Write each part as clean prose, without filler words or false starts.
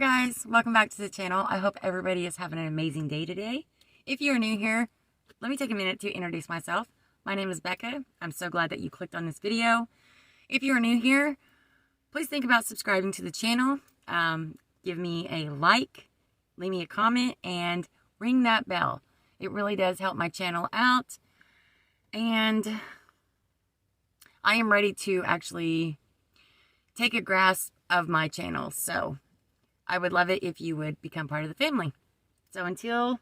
guys, welcome back to the channel. I hope everybody is having an amazing day today. If you are new here, let me take a minute to introduce myself. My name is Becca. I'm so glad that you clicked on this video. If you are new here, please think about subscribing to the channel. Give me a like, leave me a comment, and ring that bell. It really does help my channel out. And I am ready to actually take a grasp of my channel. So I would love it if you would become part of the family. So until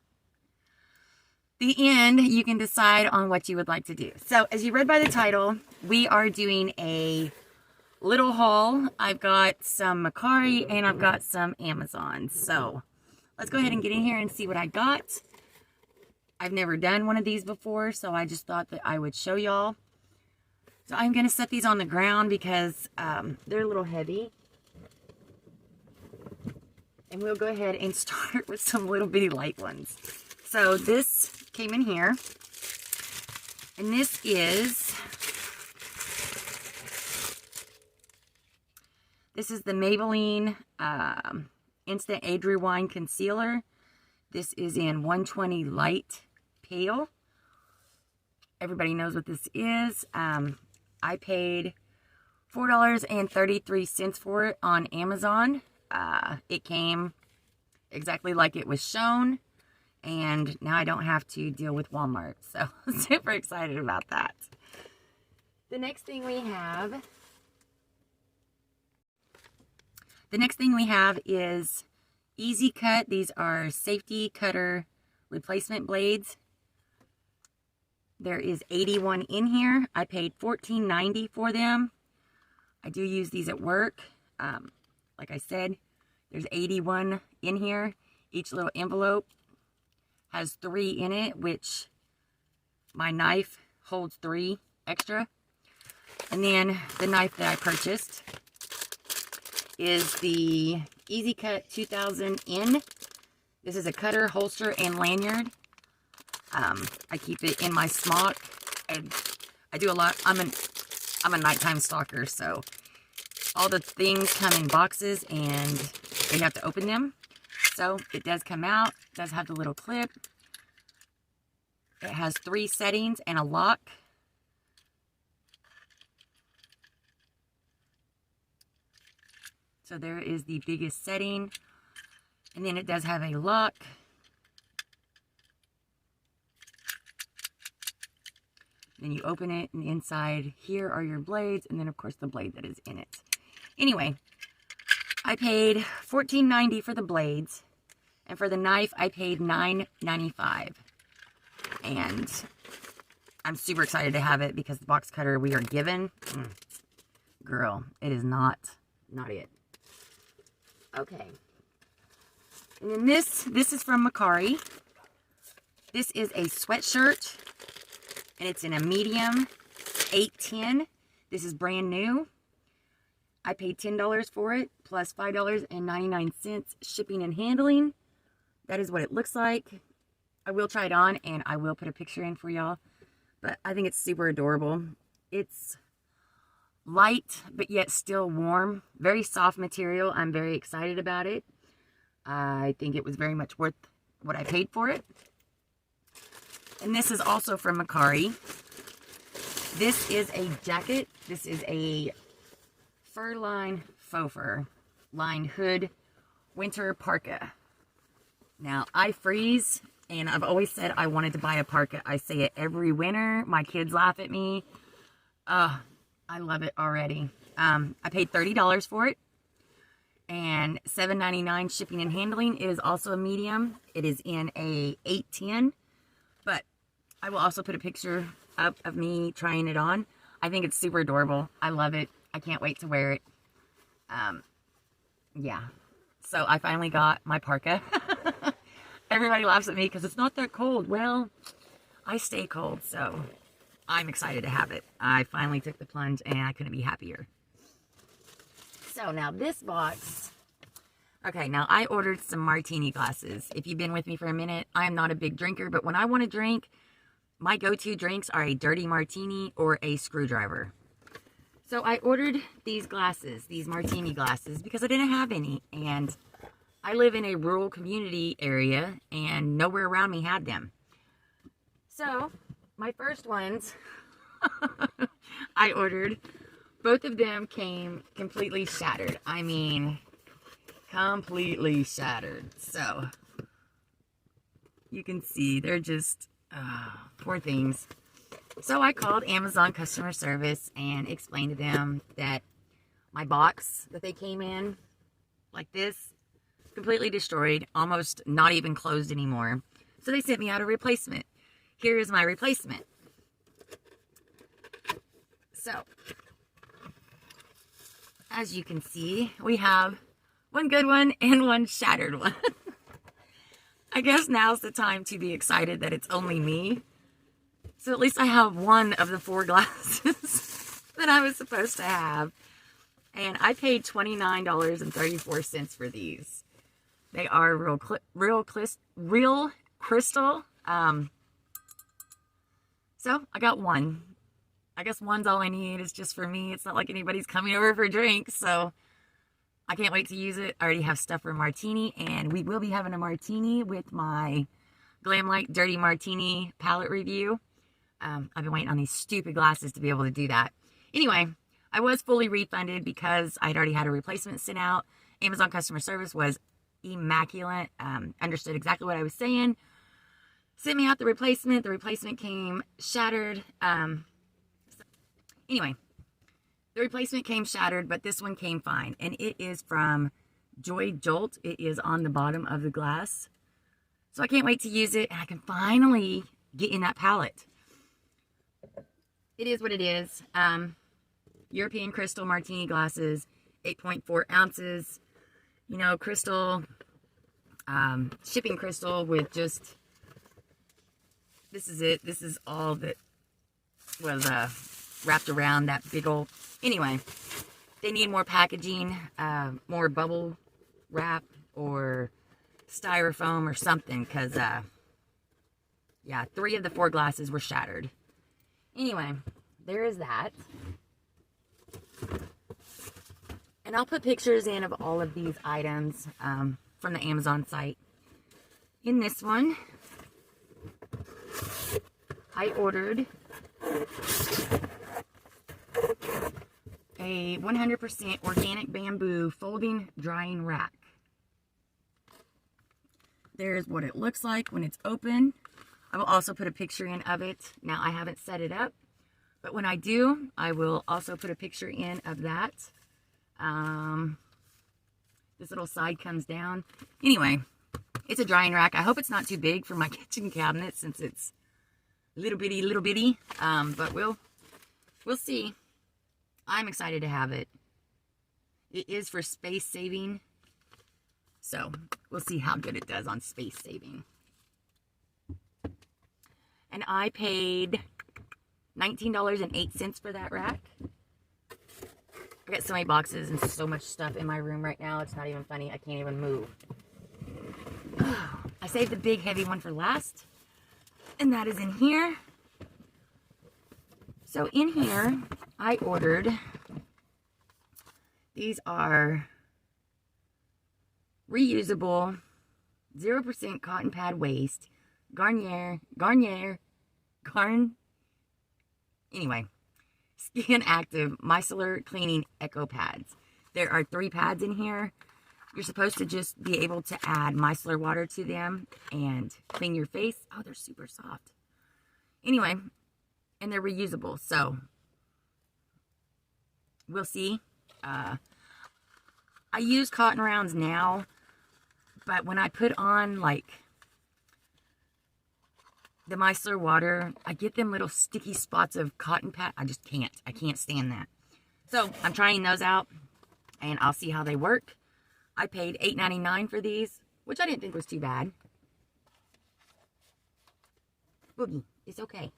the end, you can decide on what you would like to do. So as you read by the title, we are doing a little haul. I've got some Mercari and I've got some Amazon. So let's go ahead and get in here and see what I got. I've never done one of these before, so I just thought that I would show y'all. So I'm going to set these on the ground because they're a little heavy. And we'll go ahead and start with some little bitty light ones. So this came in here. And this is the Maybelline Instant Age Rewind Concealer. This is in 120 Light Pale. Everybody knows what this is. I paid $4.33 for it on Amazon. It came exactly like it was shown, and now I don't have to deal with Walmart, so I'm super excited about that. The next thing we have is Easy Cut. These are safety cutter replacement blades. There is 81 in here. I paid $14.90 for them. I do use these at work. Like I said, there's 81 in here. Each little envelope has 3 in it, which my knife holds 3 extra. And then the knife that I purchased is the Easy Cut 2000N. This is a cutter, holster, and lanyard. I keep it in my smock. And I do a lot. I'm a nighttime stalker, so all the things come in boxes and you have to open them. So it does come out. It does have the little clip. It has 3 settings and a lock. So there is the biggest setting. And then it does have a lock. Then you open it, and inside here are your blades, and then of course the blade that is in it. Anyway, I paid $14.90 for the blades, and for the knife I paid $9.95. And I'm super excited to have it because the box cutter we are given, girl, it is not it. Okay. And then this is from Mercari. This is a sweatshirt, and it's in a medium 810. This is brand new. I paid $10 for it, plus $5.99 shipping and handling. That is what it looks like. I will try it on, and I will put a picture in for y'all. But I think it's super adorable. It's light, but yet still warm. Very soft material. I'm very excited about it. I think it was very much worth what I paid for it. And this is also from Mercari. This is a jacket. This is a Furline Faux fur lined hood winter parka. Now, I freeze, and I've always said I wanted to buy a parka. I say it every winter. My kids laugh at me. I love it already. I paid $30 for it, and $7.99 shipping and handling. It is also a medium. It is in a 810, but I will also put a picture up of me trying it on. I think it's super adorable. I love it. I can't wait to wear it. Yeah. So I finally got my parka. Everybody laughs at me because it's not that cold. Well, I stay cold, so I'm excited to have it. I finally took the plunge, and I couldn't be happier. So now this box. Okay, now I ordered some Martini glasses. If you've been with me for a minute, I am not a big drinker, but when I want to drink, my go-to drinks are a dirty martini or a screwdriver. So I ordered these glasses, these Martini glasses, because I didn't have any, and I live in a rural community area and nowhere around me had them. So my first ones I ordered, both of them came completely shattered. I mean, completely shattered. So you can see they're just poor things. So I called Amazon customer service and explained to them that my box that they came in, like this, completely destroyed, almost not even closed anymore. So they sent me out a replacement. Here is my replacement. So, as you can see, we have one good one and one shattered one. I guess now's the time to be excited that it's only me. So at least I have one of the 4 glasses that I was supposed to have. And I paid $29.34 for these. They are real crystal. So I got one. I guess one's all I need. It's just for me. It's not like anybody's coming over for drinks, so I can't wait to use it. I already have stuff for Martini, and we will be having a Martini with my Glam Light Dirty Martini palette review. I've been waiting on these stupid glasses to be able to do that. Anyway, I was fully refunded because I'd already had a replacement sent out. Amazon customer service was immaculate. Understood exactly what I was saying. Sent me out the replacement. The replacement came shattered. Anyway, the replacement came shattered, but this one came fine. And it is from Joy Jolt. It is on the bottom of the glass. So I can't wait to use it. And I can finally get in that palette. It is what it is. European crystal Martini glasses, 8.4 ounces. You know, crystal, shipping crystal with just, this is it. This is all that was wrapped around that big old, anyway, they need more packaging, more bubble wrap or styrofoam or something, because, yeah, 3 of the 4 glasses were shattered. Anyway, there is that. And I'll put pictures in of all of these items from the Amazon site. In this one, I ordered a 100% organic bamboo folding drying rack. There's what it looks like when it's open. I will also put a picture in of it. Now, I haven't set it up, but when I do, I will also put a picture in of that. This little side comes down. Anyway, it's a drying rack. I hope it's not too big for my kitchen cabinet since it's little bitty. But we'll see. I'm excited to have it. It is for space saving. So we'll see how good it does on space saving. And I paid $19.08 for that rack. I got so many boxes and so much stuff in my room right now. It's not even funny. I can't even move. I saved the big heavy one for last. And that is in here. So in here, I ordered, these are reusable, 0% cotton pad waste, Garnier, anyway, Skin Active Micellar Cleaning Echo Pads. There are 3 pads in here. You're supposed to just be able to add micellar water to them and clean your face. Oh, they're super soft. Anyway, and they're reusable, so we'll see. I use cotton rounds now, but when I put on, like, the micellar water, I get them little sticky spots of cotton pad. I just can't. I can't stand that. So I'm trying those out, and I'll see how they work. I paid $8.99 for these, which I didn't think was too bad. Boogie, it's okay.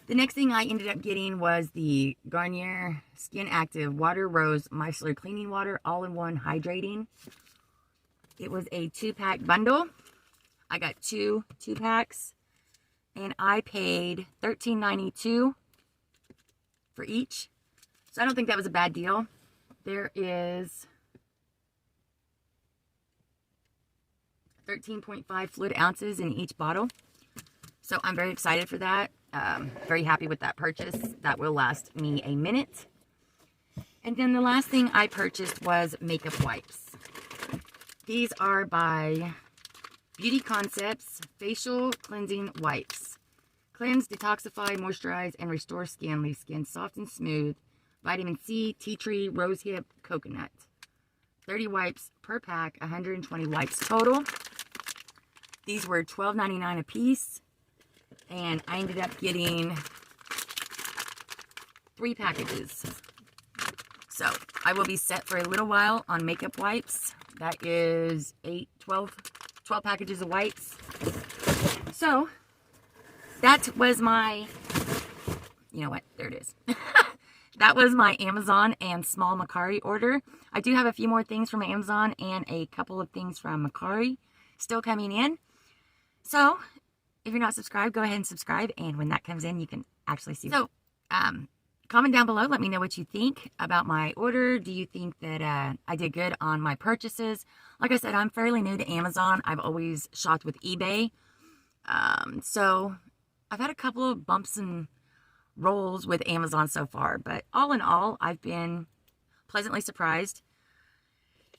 The next thing I ended up getting was the Garnier Skin Active Water Rose Micellar Cleaning Water All-in-One Hydrating. It was a 2-pack bundle. I got 2 2-packs. And I paid $13.92 for each. So I don't think that was a bad deal. There is 13.5 fluid ounces in each bottle. So I'm very excited for that. Very happy with that purchase. That will last me a minute. And then the last thing I purchased was makeup wipes. These are by Beauty Concepts Facial Cleansing Wipes. Cleanse, detoxify, moisturize, and restore skin. Leave skin soft and smooth. Vitamin C, tea tree, rosehip, coconut. 30 wipes per pack, 120 wipes total. These were $12.99 a piece. And I ended up getting 3 packages. So I will be set for a little while on makeup wipes. That is 12 packages of wipes. So that was my, you know what, there it is. That was my Amazon and small Mercari order. I do have a few more things from Amazon and a couple of things from Mercari still coming in. So if you're not subscribed, go ahead and subscribe. And when that comes in, you can actually see. So comment down below. Let me know what you think about my order. Do you think that I did good on my purchases? Like I said, I'm fairly new to Amazon. I've always shopped with eBay. So I've had a couple of bumps and rolls with Amazon so far. But all in all, I've been pleasantly surprised.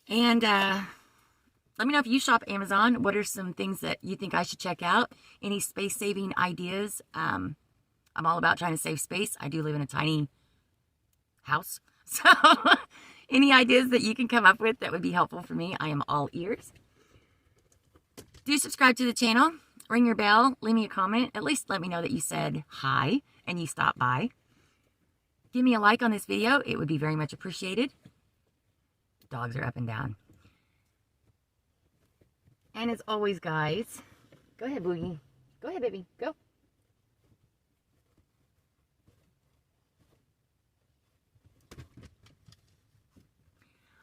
And let me know if you shop Amazon. What are some things that you think I should check out? Any space-saving ideas? I'm all about trying to save space. I do live in a tiny house. So any ideas that you can come up with that would be helpful for me, I am all ears. Do subscribe to the channel. Ring your bell. Leave me a comment. At least let me know that you said hi and you stopped by. Give me a like on this video. It would be very much appreciated. Dogs are up and down. And as always, guys, go ahead, Boogie. Go ahead, baby. Go.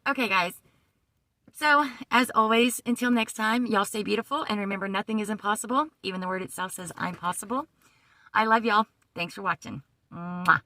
Okay, guys. So, as always, until next time, y'all stay beautiful. And remember, nothing is impossible. Even the word itself says, I'm possible. I love y'all. Thanks for watching. Mwah.